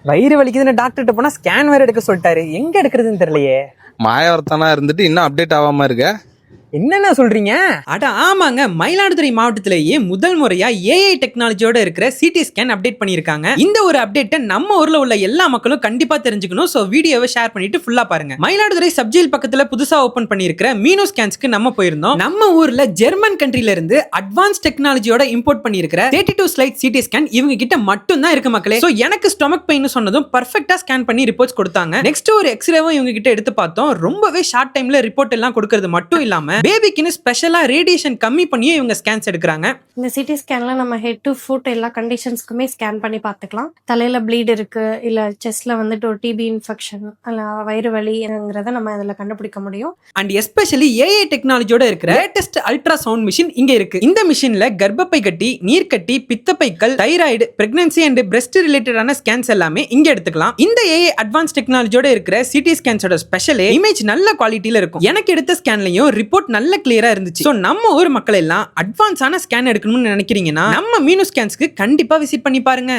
வயிறு வலிக்குதுன்னு டாக்டர்கிட்ட போனா ஸ்கேன் வேற எடுக்க சொல்லிட்டாரு. எங்க எடுக்கிறதுன்னு தெரியலையே. மாயவர்த்தனா இருந்துட்டு இன்னும் அப்டேட் ஆகாம இருக்க. என்னென்ன சொல்றீங்க? அட ஆமாங்க, மயிலாடுதுறை மாவட்டத்திலேயே முதல் முறையா ஏஐ டெக்னாலஜியோட இருக்கிற சிடி ஸ்கேன் அப்டேட் பண்ணிருக்காங்க. இந்த ஒரு அப்டேட்டை நம்ம ஊர்ல உள்ள எல்லா மக்களும் கண்டிப்பா தெரிஞ்சுக்கணும். சோ வீடியோவை ஷேர் பண்ணிட்டு ஃபுல்லா பாருங்க. மயிலாடுதுறை சப்ஜெயில் பக்கத்துல புதுசா ஓபன் பண்ணிருக்கிற மீனோ ஸ்கேன்ஸ்க்கு நம்ம போயிருந்தோம். நம்ம ஊர்ல ஜெர்மன் கண்ட்ரில இருந்து அட்வான்ஸ் டெக்னாலஜியோட இம்போர்ட் பண்ணிருக்கிற 32 ஸ்லைட் சிடி ஸ்கேன் இவங்க கிட்ட மட்டும் தான் இருக்கு மக்களே. சோ எனக்கு ஸ்டொமக் பெயின் சொன்னதும் பர்ஃபெக்ட்டா ஸ்கேன் பண்ணி ரிப்போர்ட்ஸ் கொடுத்தாங்க. நெக்ஸ்ட் ஒரு எக்ஸ்ரேவும் இவங்க கிட்ட எடுத்து பார்த்தோம். ரொம்பவே ஷார்ட் டைம்ல ரிப்போர்ட் எல்லாம் கொடுக்கிறது மட்டும் இல்லாம பேபிக்குன்னு ஸ்பெஷலா ரேடியேஷன் கம்மி பண்ணியே இவங்க ஸ்கேன்ஸ் எடுக்கிறாங்க. இந்த சிடி ஸ்கேன்ல நம்ம ஹெட் டு ஃபுட் எல்லா கண்டிஷன்ஸ்க்குமே ஸ்கேன் பண்ணி பார்த்துக்கலாம். தலையில ப்ளீட் இருக்கு, இல்ல செஸ்ட்ல வந்துட்டு ஒரு டிபி இன்ஃபெக்ஷன், இல்ல வயிறு வலிங்கிறத நம்ம அதில் கண்டுபிடிக்க முடியும். அண்ட் எஸ்பெஷலி ஏஐ டெக்னாலஜியோட இருக்கிற லேட்டஸ்ட் அல்ட்ரா சவுண்ட் மிஷின் இங்க இருக்கு. இந்த மிஷின்ல கர்ப்பப்பை கட்டி, நீர்க்கட்டி, பித்தப்பைக்கல், தைராய்டு, பிரெக்னன்சி அண்ட் பிரெஸ்ட் ரிலேட்டடான ஸ்கேன்ஸ் எல்லாமே இங்க எடுத்துக்கலாம். இந்த ஏஐ அட்வான்ஸ் டெக்னாலஜியோட இருக்கிற சிடி ஸ்கேன்ஸோட ஸ்பெஷல் இமேஜ் நல்ல குவாலிட்டியில இருக்கும். எனக்கு எடுத்த ஸ்கேன்லயும் ரிப்போர்ட் நல்ல கிளியரா இருந்துச்சு. சோ நம்ம ஊர் மக்கள் எல்லாம் அட்வான்ஸான ஸ்கேன் எடுக்கணும்னு நினைக்கிறீங்கன்னா நம்ம மீனு ஸ்கேன்ஸ்க்கு கண்டிப்பா விசிட் பண்ணி பாருங்க.